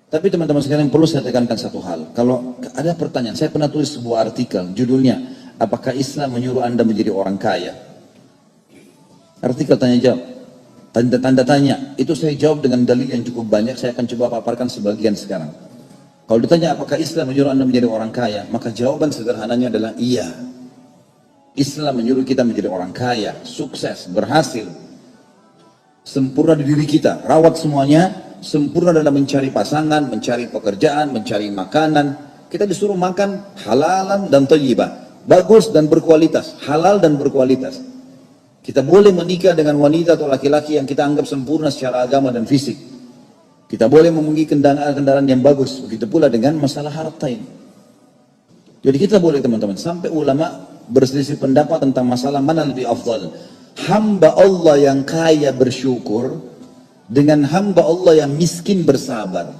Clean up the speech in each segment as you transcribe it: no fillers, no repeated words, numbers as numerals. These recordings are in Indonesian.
Tapi teman-teman sekalian perlu saya tekankan satu hal. Kalau ada pertanyaan, saya pernah tulis sebuah artikel, judulnya, apakah Islam menyuruh Anda menjadi orang kaya? Artikel tanya jawab, tanda tanya, itu saya jawab dengan dalil yang cukup banyak, saya akan coba paparkan sebagian sekarang. Kalau ditanya apakah Islam menyuruh Anda menjadi orang kaya, maka jawaban sederhananya adalah iya. Islam menyuruh kita menjadi orang kaya, sukses, berhasil, sempurna di diri kita, rawat semuanya, sempurna dalam mencari pasangan, mencari pekerjaan, mencari makanan. Kita disuruh makan halalan dan thayyibah, bagus dan berkualitas, halal dan berkualitas. Kita boleh menikah dengan wanita atau laki-laki yang kita anggap sempurna secara agama dan fisik. Kita boleh memiliki kendaraan-kendaraan yang bagus. Begitu pula dengan masalah harta ini. Jadi kita boleh teman-teman, sampai ulama berselisih pendapat tentang masalah mana lebih afdal. Hamba Allah yang kaya bersyukur dengan hamba Allah yang miskin bersabar.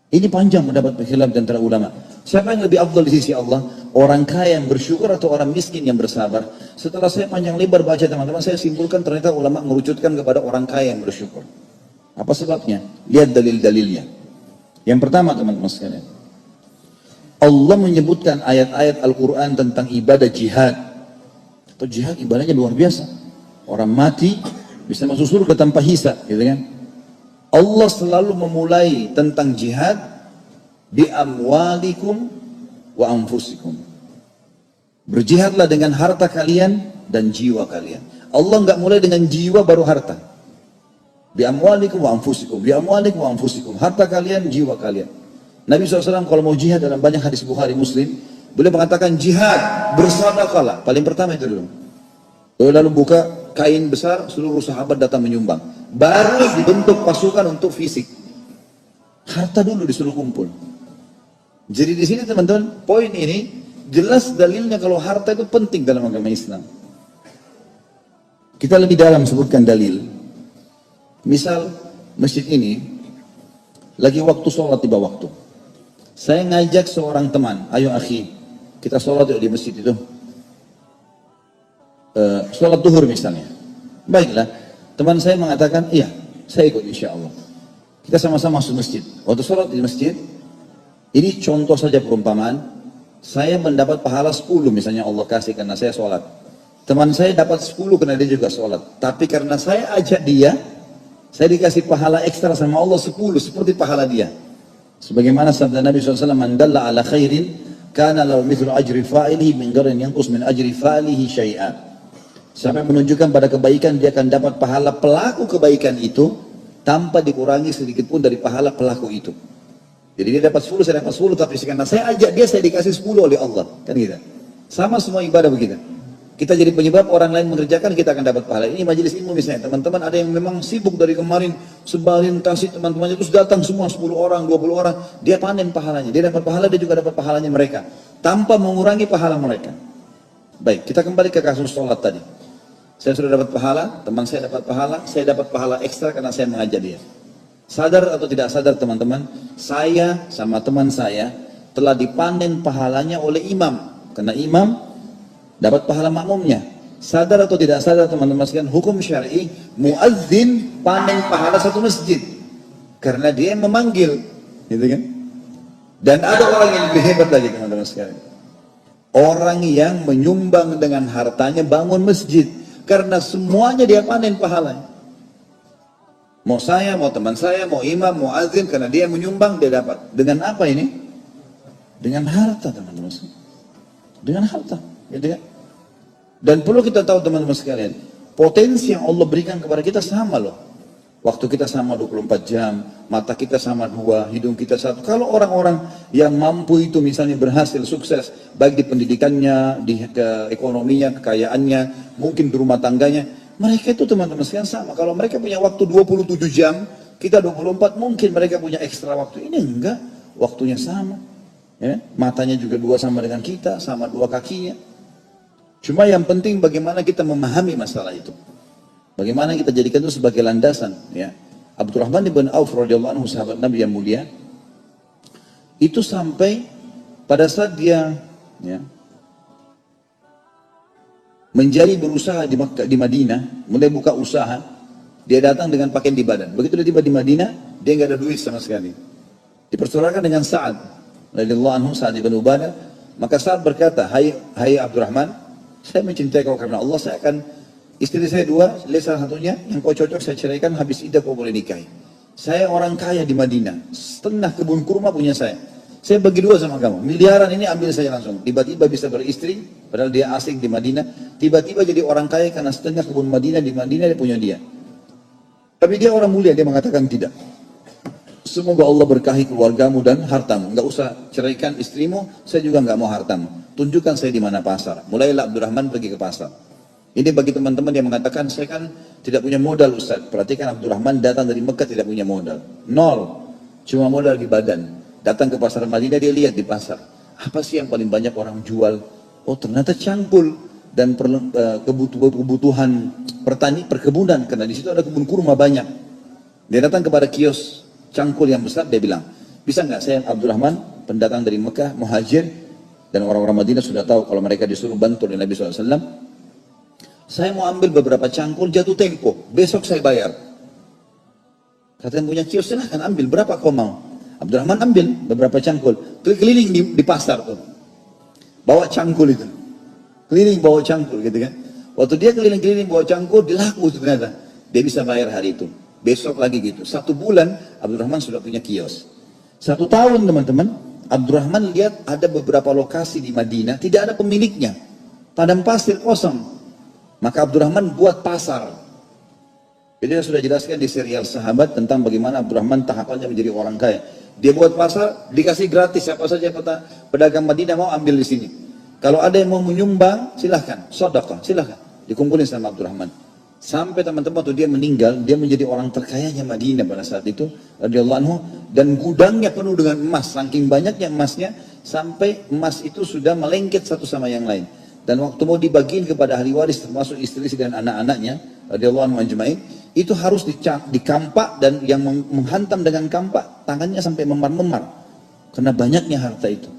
Ini panjang mendapat khilaf di antara ulama. Siapa yang lebih afdal di sisi Allah? Orang kaya yang bersyukur atau orang miskin yang bersabar? Setelah saya panjang lebar baca teman-teman, saya simpulkan ternyata ulama mengerucutkan kepada orang kaya yang bersyukur. Apa sebabnya? Lihat dalil-dalilnya. Yang pertama teman-teman sekalian, Allah menyebutkan ayat-ayat Al-Quran tentang ibadah jihad. Atau jihad ibadahnya luar biasa. Orang mati bisa masuk surga tanpa hisab, gitu kan? Allah selalu memulai tentang jihad bi amwalikum wa anfusikum. Berjihadlah dengan harta kalian dan jiwa kalian. Allah enggak mulai dengan jiwa baru harta. Bi amwalikum wa anfusikum, bi amwalikum wa anfusikum. Harta kalian, jiwa kalian. Nabi SAW kalau mau jihad dalam banyak hadis Bukhari Muslim, beliau mengatakan jihad bersedekahlah. Paling pertama itu dulu. Lalu buka kain besar, seluruh sahabat datang menyumbang. Baru dibentuk pasukan untuk fisik. Harta dulu disuruh kumpul. Jadi di sini teman-teman, poin ini jelas dalilnya kalau harta itu penting dalam agama Islam. Kita lebih dalam sebutkan dalil. Misal masjid ini lagi waktu sholat tiba waktu. Saya ngajak seorang teman, ayo akhi, kita sholat di masjid itu. Sholat duhur misalnya. Baiklah, teman saya mengatakan, iya, saya ikut insya Allah. Kita sama-sama masuk masjid. Waktu sholat di masjid, ini contoh saja perumpamaan, saya mendapat pahala 10 misalnya Allah kasih karena saya sholat. Teman saya dapat 10 karena dia juga sholat. Tapi karena saya ajak dia, saya dikasih pahala ekstra sama Allah 10 seperti pahala dia. Sebagaimana sabda Nabi SAW, "Man dalla ala khairin kana lahu mithlu ajri fa'ilihi min ghairi yanqus min ajri fa'ilihi syai'an." Siapa yang menunjukkan pada kebaikan, dia akan dapat pahala pelaku kebaikan itu tanpa dikurangi sedikit pun dari pahala pelaku itu. Jadi dia dapat 10, saya dapat 10, tapi karena saya ajak dia, saya dikasih 10 oleh Allah. Kan gitu. Sama semua ibadah begitu. Kita jadi penyebab orang lain mengerjakan, kita akan dapat pahala. Ini majelis ilmu misalnya, teman-teman ada yang memang sibuk dari kemarin, sebarin kasih teman-temannya, terus datang semua 10 orang, 20 orang, dia panen pahalanya. Dia dapat pahala, dia juga dapat pahalanya mereka. Tanpa mengurangi pahala mereka. Baik, kita kembali ke kasus sholat tadi. Saya sudah dapat pahala, teman saya dapat pahala ekstra karena saya mengajak dia. Sadar atau tidak sadar teman-teman, saya sama teman saya telah dipanen pahalanya oleh imam. Karena imam dapat pahala makmumnya. Sadar atau tidak sadar teman-teman sekalian, hukum syar'i, muadzin panen pahala satu masjid. Karena dia yang memanggil, gitu kan? Dan ada orang yang lebih hebat lagi teman-teman sekalian. Orang yang menyumbang dengan hartanya bangun masjid. Karena semuanya dia panen pahalanya. Mau saya, mau teman saya, mau imam, mau azin, karena dia menyumbang, dia dapat. Dengan apa ini? Dengan harta teman-teman sekalian. Dengan harta. Gitu kan? Dan perlu kita tahu teman-teman sekalian, potensi yang Allah berikan kepada kita sama loh. Waktu kita sama 24 jam, mata kita sama 2, hidung kita 1. Kalau orang-orang yang mampu itu misalnya berhasil, sukses, baik di pendidikannya, di ekonominya, kekayaannya, mungkin di rumah tangganya, mereka itu teman-teman sekalian sama. Kalau mereka punya waktu 27 jam, kita 24, mungkin mereka punya ekstra waktu. Ini enggak, waktunya sama. Ya, matanya juga 2 sama dengan kita, sama 2 kakinya. Cuma yang penting bagaimana kita memahami masalah itu. Bagaimana kita jadikan itu sebagai landasan. Ya. Abdurrahman bin Auf radhiyallahu anhu, sahabat Nabi yang mulia, itu sampai pada saat dia menjadi berusaha di Makkah, di Madinah, mulai buka usaha, dia datang dengan pakaian di badan. Begitu dia tiba di Madinah, dia nggak ada duit sama sekali. Dipersaudarakan dengan Sa'ad radhiyallahu anhu, Sa'ad bin Ubadah. Maka Sa'ad berkata, hai Abdurrahman, saya mencintai kau karena Allah, saya akan, istri saya dua, lihat salah satunya, yang kau cocok saya ceraikan, habis iddah kau boleh nikahi. Saya orang kaya di Madinah, setengah kebun kurma punya saya bagi dua sama kamu, miliaran ini ambil saya langsung. Tiba-tiba bisa beristri, padahal dia asing di Madinah, tiba-tiba jadi orang kaya karena setengah kebun Madinah di Madinah dia punya dia. Tapi dia orang mulia, dia mengatakan tidak. Semoga Allah berkahi keluargamu dan hartamu. Enggak usah ceraikan istrimu, saya juga enggak mau hartamu. Tunjukkan saya di mana pasar. Mulailah Abdurrahman pergi ke pasar. Ini bagi teman-teman yang mengatakan, saya kan tidak punya modal Ustaz. Perhatikan, Abdurrahman datang dari Mekah tidak punya modal. Nol. Cuma modal di badan. Datang ke pasar Madinah, dia lihat di pasar. Apa sih yang paling banyak orang jual? Oh ternyata cangkul. Dan kebutuhan perkebunan. Karena di situ ada kebun kurma banyak. Dia datang kepada kios cangkul yang besar, dia bilang, bisa nggak saya Abdurrahman, pendatang dari Mekah, muhajir, dan orang-orang Madinah sudah tahu kalau mereka disuruh bantu oleh Nabi SAW. Saya mau ambil beberapa cangkul jatuh tempo, besok saya bayar. Kata yang punya kios, silahkan ambil, berapa kau mau? Abdurrahman ambil beberapa cangkul, keliling di pasar tuh, bawa cangkul itu, keliling bawa cangkul gitu kan. Waktu dia keliling-keliling bawa cangkul, dia laku ternyata, dia bisa bayar hari itu. Besok lagi gitu, 1 bulan Abdurrahman sudah punya kios. 1 tahun teman-teman, Abdurrahman lihat ada beberapa lokasi di Madinah tidak ada pemiliknya, padang pasir kosong. Maka Abdurrahman buat pasar. Jadi saya sudah jelaskan di serial Sahabat tentang bagaimana Abdurrahman tahapannya menjadi orang kaya. Dia buat pasar, dikasih gratis, siapa saja pedagang Madinah mau ambil di sini. Kalau ada yang mau menyumbang, silahkan, sedekah, silahkan, dikumpulin sama Abdurrahman. Sampai teman-teman waktu dia meninggal, dia menjadi orang terkayanya Madinah pada saat itu, radhiyallahu anhu, dan gudangnya penuh dengan emas, saking banyaknya emasnya, sampai emas itu sudah melengket satu sama yang lain. Dan waktu mau dibagiin kepada ahli waris termasuk istri dan anak-anaknya radhiyallahu anhu ajmain, itu harus dikampak, dan yang menghantam dengan kampak tangannya sampai memar-memar karena banyaknya harta itu.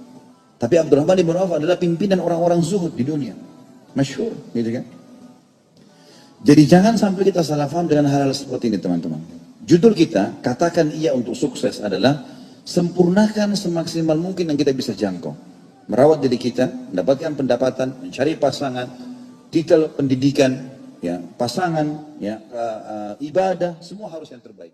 Tapi Abdurrahman bin Auf adalah pimpinan orang-orang zuhud di dunia, masyhur gitu kan. Jadi jangan sampai kita salah paham dengan hal-hal seperti ini teman-teman. Judul kita, katakan iya untuk sukses, adalah sempurnakan semaksimal mungkin yang kita bisa jangkau. Merawat diri kita, mendapatkan pendapatan, mencari pasangan, titel pendidikan, ya, pasangan, ya, ibadah, semua harus yang terbaik.